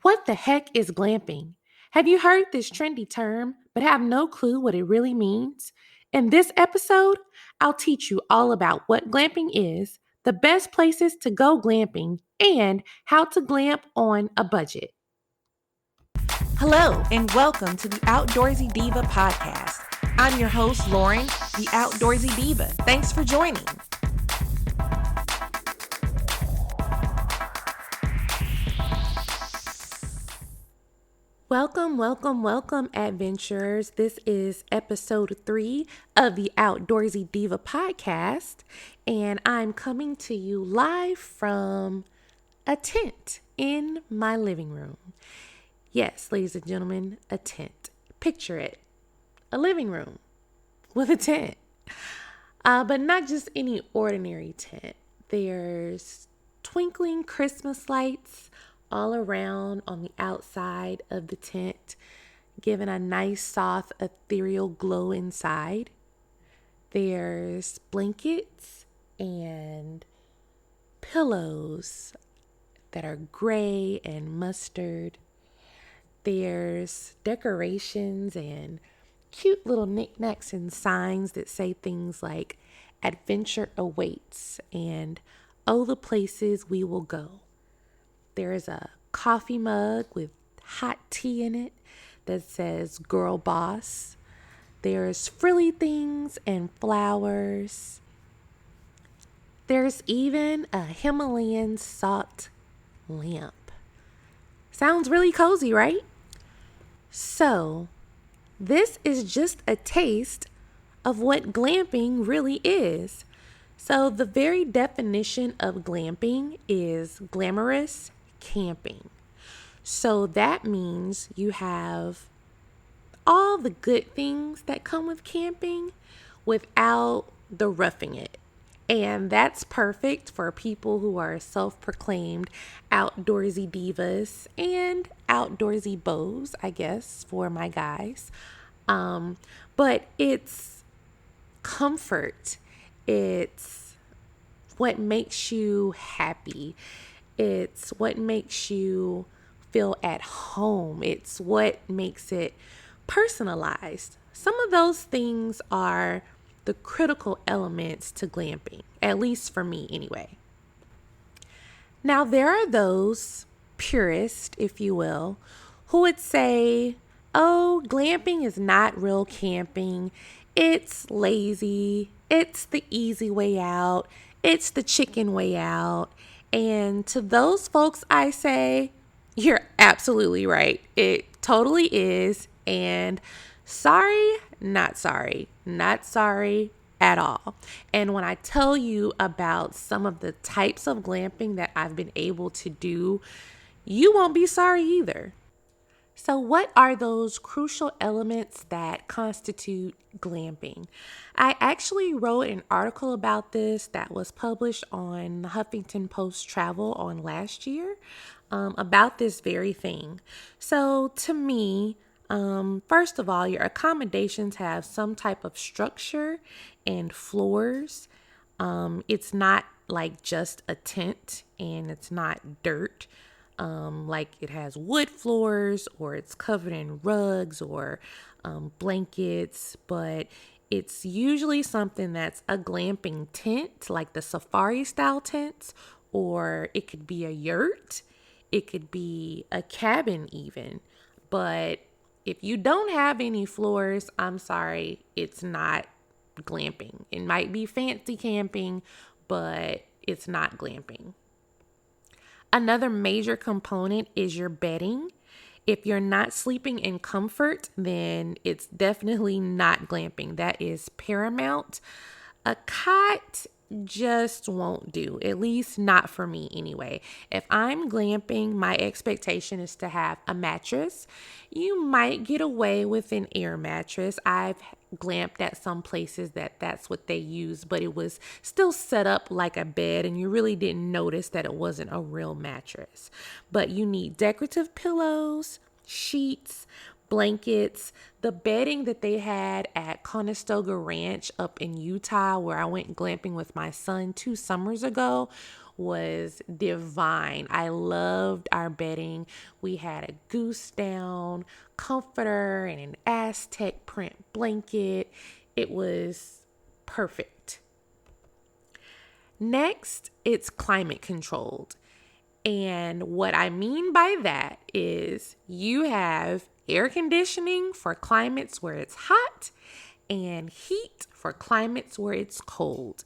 What the heck is glamping? Have you heard this trendy term but have no clue what it really means? In this episode, I'll teach you all about what glamping is, the best places to go glamping, and how to glamp on a budget. Hello, and welcome to the Outdoorsy Diva podcast. I'm your host, Lauren, the Outdoorsy Diva. Thanks for joining. Welcome, adventurers. This is episode 3 of the Outdoorsy Diva podcast, and I'm coming to you live from a tent in my living room. Yes, ladies and gentlemen, a tent. Picture it, a living room with a tent, but not just any ordinary tent. There's twinkling Christmas lights all around on the outside of the tent, giving a nice, soft, ethereal glow inside. There's blankets and pillows that are gray and mustard. There's decorations and cute little knickknacks and signs that say things like "Adventure awaits" and "Oh, the places we will go." There's a coffee mug with hot tea in it that says "Girl Boss." There's frilly things and flowers. There's even a Himalayan salt lamp. Sounds really cozy, right? So, this is just a taste of what glamping really is. So, the very definition of glamping is glamorous camping. So that means you have all the good things that come with camping without the roughing it. And that's perfect for people who are self-proclaimed outdoorsy divas and outdoorsy beaus, I guess, for my guys. But it's comfort. It's what makes you happy. It's what makes you feel at home. It's what makes it personalized. Some of those things are the critical elements to glamping, at least for me anyway. Now, there are those purists, if you will, who would say, oh, glamping is not real camping. It's lazy. It's the easy way out. It's the chicken way out. And to those folks, I say, you're absolutely right. It totally is. And sorry, not sorry. Not sorry at all. And when I tell you about some of the types of glamping that I've been able to do, you won't be sorry either. So what are those crucial elements that constitute glamping? I actually wrote an article about this that was published on Huffington Post Travel on last year about this very thing. So to me, first of all, your accommodations have some type of structure and floors. It's not like just a tent and it's not dirt. Like it has wood floors or it's covered in rugs or blankets, but it's usually something that's a glamping tent, like the safari style tents, or it could be a yurt, it could be a cabin even. But if you don't have any floors, I'm sorry, it's not glamping. It might be fancy camping, but it's not glamping. Another major component is your bedding. If you're not sleeping in comfort, then it's definitely not glamping. That is paramount. A cot just won't do, at least not for me anyway. If I'm glamping, my expectation is to have a mattress. You might get away with an air mattress. I've glamped at some places that's what they use, but it was still set up like a bed and you really didn't notice that it wasn't a real mattress. But you need decorative pillows, sheets, blankets. The bedding that they had at Conestoga Ranch up in Utah, where I went glamping with my son 2 summers ago, was divine. I loved our bedding. We had a goose down comforter and an Aztec print blanket. It was perfect. Next, it's climate controlled. And what I mean by that is you have air conditioning for climates where it's hot and heat for climates where it's cold.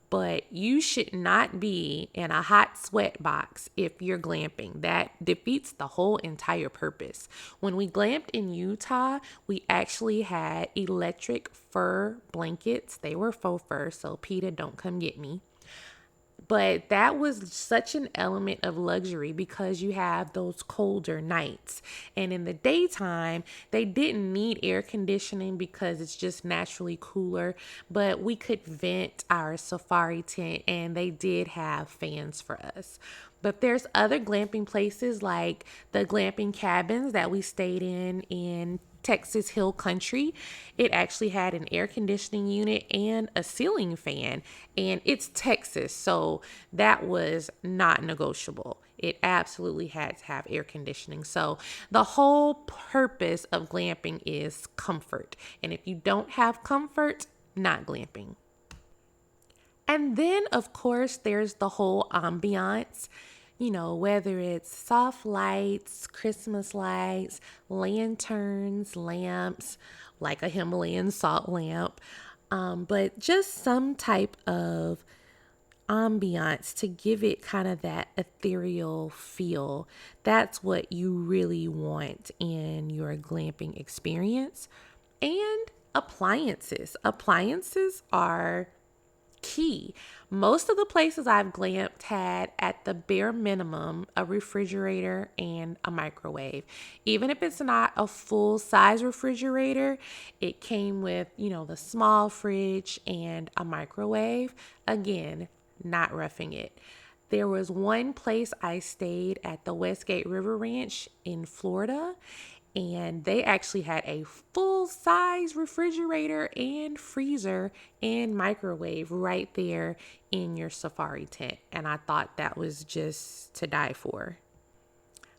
But you should not be in a hot sweat box if you're glamping. That defeats the whole entire purpose. When we glamped in Utah, we actually had electric fur blankets. They were faux fur, so PETA, don't come get me. But that was such an element of luxury because you have those colder nights. And in the daytime, they didn't need air conditioning because it's just naturally cooler. But we could vent our safari tent and they did have fans for us. But there's other glamping places like the glamping cabins that we stayed in Texas Hill Country. It actually had an air conditioning unit and a ceiling fan, and it's Texas, so that was not negotiable. It absolutely had to have air conditioning. So the whole purpose of glamping is comfort, and if you don't have comfort, not glamping. And then, of course, there's the whole ambiance. Whether it's soft lights, Christmas lights, lanterns, lamps, like a Himalayan salt lamp, but just some type of ambiance to give it kind of that ethereal feel. That's what you really want in your glamping experience. And appliances. Appliances are key. Most of the places I've glamped had at the bare minimum a refrigerator and a microwave. Even if it's not a full size refrigerator, it came with, the small fridge and a microwave. Again, not roughing it. There was one place I stayed at the Westgate River Ranch in Florida, and they actually had a full-size refrigerator and freezer and microwave right there in your safari tent. And I thought that was just to die for.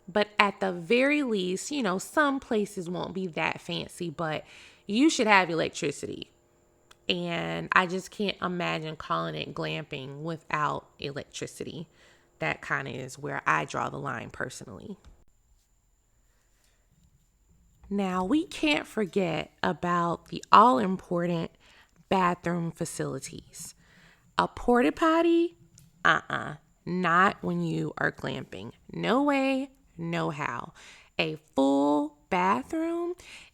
But at the very least, some places won't be that fancy, but you should have electricity. And I just can't imagine calling it glamping without electricity. That kind of is where I draw the line personally. Now, we can't forget about the all-important bathroom facilities. A porta potty? Not when you are glamping. No way, no how. A full bathroom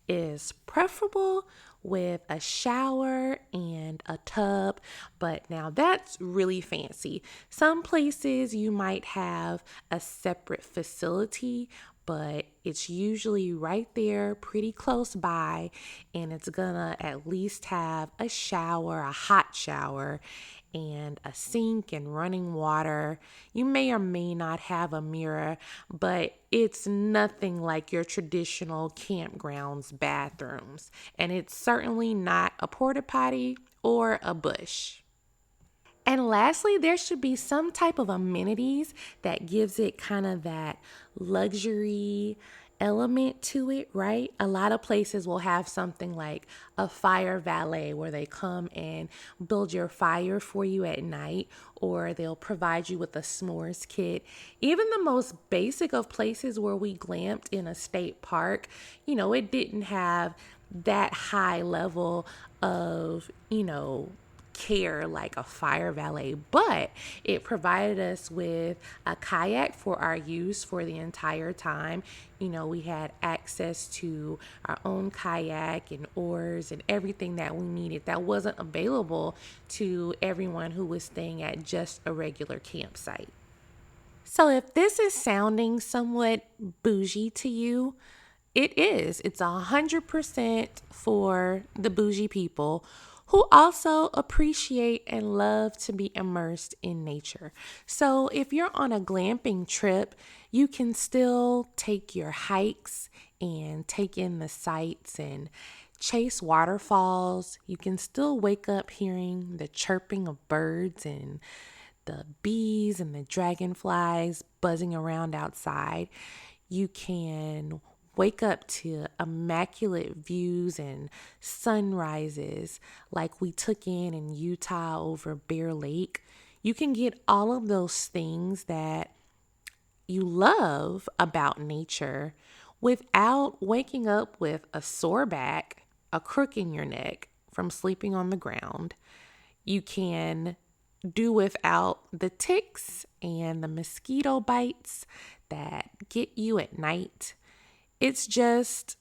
is preferable with a shower and a tub, but now that's really fancy. Some places you might have a separate facility, but it's usually right there pretty close by, and it's gonna at least have a shower, a hot shower, and a sink and running water. You may or may not have a mirror, but it's nothing like your traditional campgrounds bathrooms, and it's certainly not a porta potty or a bush. And lastly, there should be some type of amenities that gives it kind of that luxury element to it, right? A lot of places will have something like a fire valet where they come and build your fire for you at night, or they'll provide you with a s'mores kit. Even the most basic of places where we glamped in a state park, it didn't have that high level of, care like a fire valet, but it provided us with a kayak for our use for the entire time. We had access to our own kayak and oars and everything that we needed that wasn't available to everyone who was staying at just a regular campsite. So if this is sounding somewhat bougie to you, it is. It's 100% for the bougie people who also appreciate and love to be immersed in nature. So if you're on a glamping trip, you can still take your hikes and take in the sights and chase waterfalls. You can still wake up hearing the chirping of birds and the bees and the dragonflies buzzing around outside. You can wake up to immaculate views and sunrises like we took in Utah over Bear Lake. You can get all of those things that you love about nature without waking up with a sore back, a crook in your neck from sleeping on the ground. You can do without the ticks and the mosquito bites that get you at night. It's just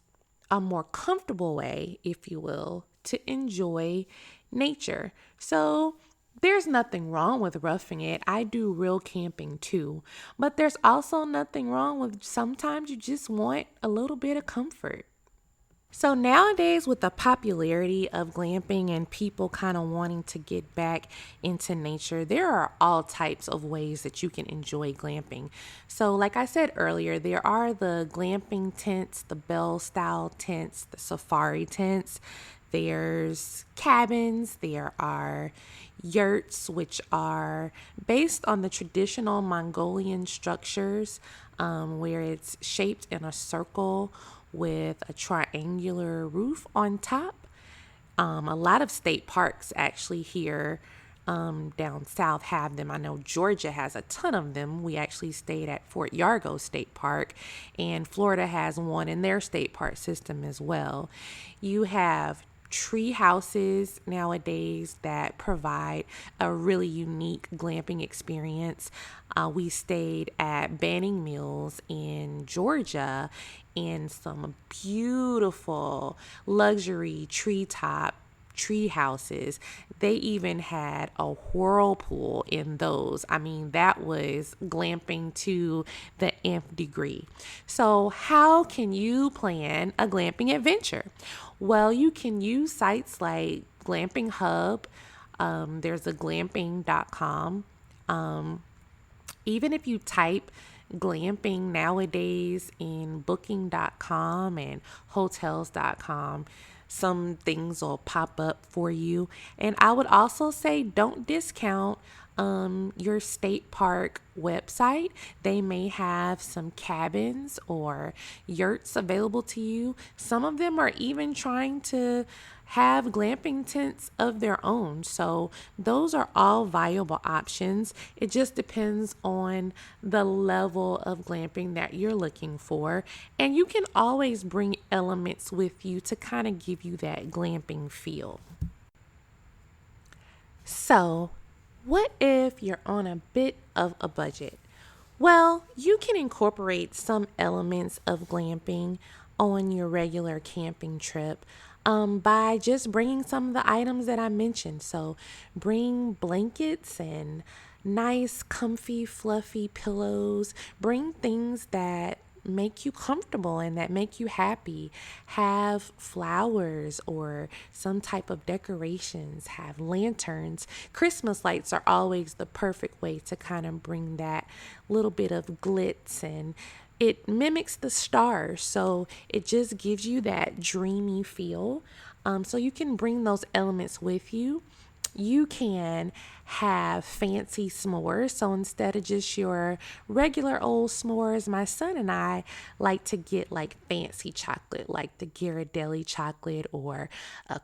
a more comfortable way, if you will, to enjoy nature. So there's nothing wrong with roughing it. I do real camping too. But there's also nothing wrong with sometimes you just want a little bit of comfort. So nowadays, with the popularity of glamping and people kind of wanting to get back into nature, there are all types of ways that you can enjoy glamping. So like I said earlier, there are the glamping tents, the bell style tents, the safari tents. There's cabins, there are yurts, which are based on the traditional Mongolian structures, where it's shaped in a circle with a triangular roof on top. A lot of state parks actually here down south have them. I know Georgia has a ton of them. We actually stayed at Fort Yargo State Park, and Florida has one in their state park system as well. You have tree houses nowadays that provide a really unique glamping experience. We stayed at Banning Mills in Georgia in some beautiful luxury treetop tree houses. They even had a whirlpool in those. I mean, that was glamping to the nth degree. So how can you plan a glamping adventure? Well, you can use sites like Glamping Hub. There's a glamping.com. Even if you type glamping nowadays in booking.com and hotels.com, some things will pop up for you. And I would also say don't discount your state park website. They may have some cabins or yurts available to you. Some of them are even trying to have glamping tents of their own. So those are all viable options. It just depends on the level of glamping that you're looking for. And you can always bring elements with you to kind of give you that glamping feel. So, what if you're on a bit of a budget? Well, you can incorporate some elements of glamping on your regular camping trip by just bringing some of the items that I mentioned. So bring blankets and nice, comfy, fluffy pillows. Bring things that make you comfortable and that make you happy. Have flowers or some type of decorations. Have lanterns. Christmas lights are always the perfect way to kind of bring that little bit of glitz, and it mimics the stars, so it just gives you that dreamy feel. So you can bring those elements with you. You can have fancy s'mores. So instead of just your regular old s'mores, my son and I like to get like fancy chocolate, like the Ghirardelli chocolate or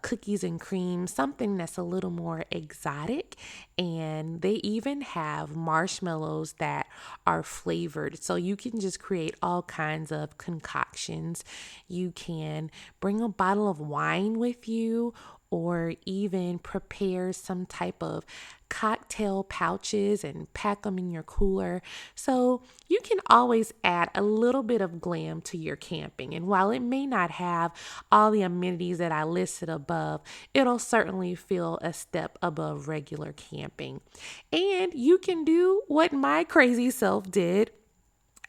cookies and cream, something that's a little more exotic. And they even have marshmallows that are flavored. So you can just create all kinds of concoctions. You can bring a bottle of wine with you, or even prepare some type of cocktail pouches and pack them in your cooler. So you can always add a little bit of glam to your camping. And while it may not have all the amenities that I listed above, it'll certainly feel a step above regular camping. And you can do what my crazy self did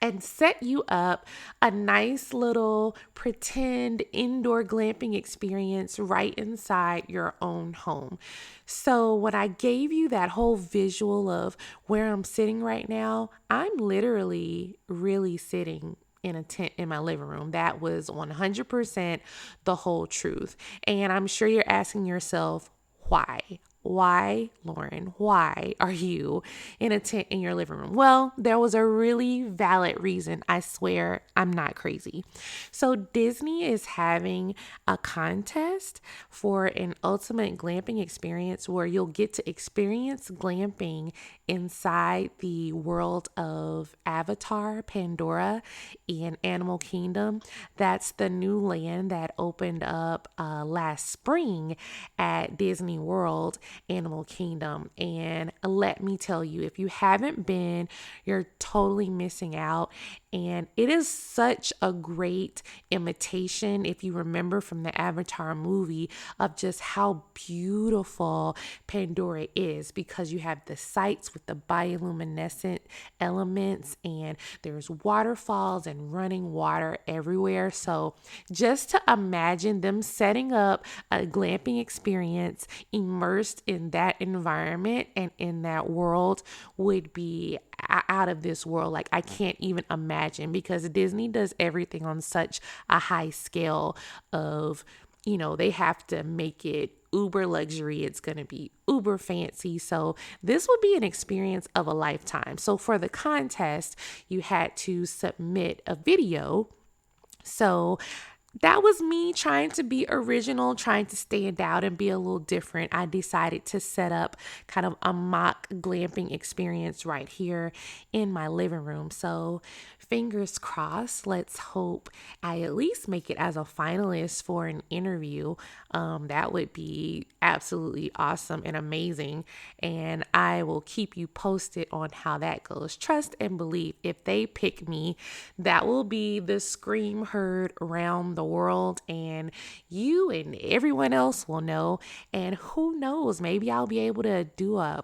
and set you up a nice little pretend indoor glamping experience right inside your own home. So when I gave you that whole visual of where I'm sitting right now, I'm literally really sitting in a tent in my living room. That was 100% the whole truth. And I'm sure you're asking yourself, why? why, Lauren, why are you in a tent in your living room? Well, there was a really valid reason. I swear I'm not crazy. So Disney is having a contest for an ultimate glamping experience where you'll get to experience glamping inside the world of Avatar, Pandora, and Animal Kingdom. That's the new land that opened up last spring at Disney World, Animal Kingdom. And let me tell you, if you haven't been, you're totally missing out. And it is such a great imitation, if you remember from the Avatar movie, of just how beautiful Pandora is, because you have the sights with the bioluminescent elements and there's waterfalls and running water everywhere. So just to imagine them setting up a glamping experience immersed in that environment and in that world would be out of this world. Like, I can't even imagine, because Disney does everything on such a high scale of, they have to make it uber luxury. It's going to be uber fancy. So this would be an experience of a lifetime. So for the contest, you had to submit a video. So that was me trying to be original, trying to stand out and be a little different. I decided to set up kind of a mock glamping experience right here in my living room. So fingers crossed, let's hope I at least make it as a finalist for an interview. That would be absolutely awesome and amazing. And I will keep you posted on how that goes. Trust and believe, if they pick me, that will be the scream heard around the world, and you and everyone else will know. And who knows, maybe I'll be able to do a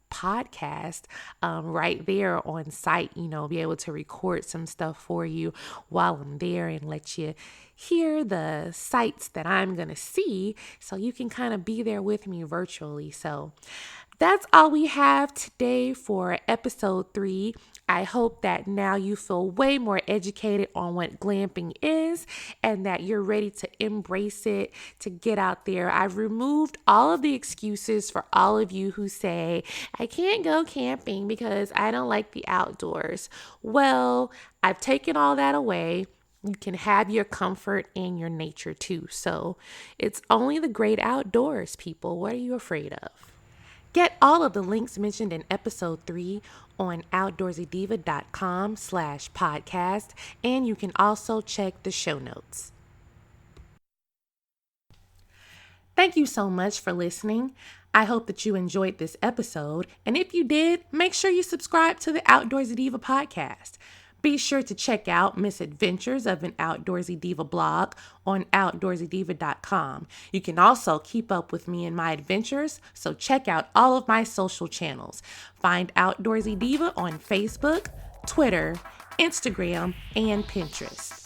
podcast right there on site, be able to record some stuff for you while I'm there and let you hear the sights that I'm going to see, so you can kind of be there with me virtually. So that's all we have today for episode 3. I hope that now you feel way more educated on what glamping is and that you're ready to embrace it, to get out there. I've removed all of the excuses for all of you who say, I can't go camping because I don't like the outdoors. Well, I've taken all that away. You can have your comfort and your nature too. So it's only the great outdoors, people. What are you afraid of? Get all of the links mentioned in episode 3 on outdoorsydiva.com/podcast, and you can also check the show notes. Thank you so much for listening. I hope that you enjoyed this episode, and if you did, make sure you subscribe to the Outdoorsy Diva podcast. Be sure to check out Misadventures of an Outdoorsy Diva blog on outdoorsydiva.com. You can also keep up with me and my adventures, so check out all of my social channels. Find Outdoorsy Diva on Facebook, Twitter, Instagram, and Pinterest.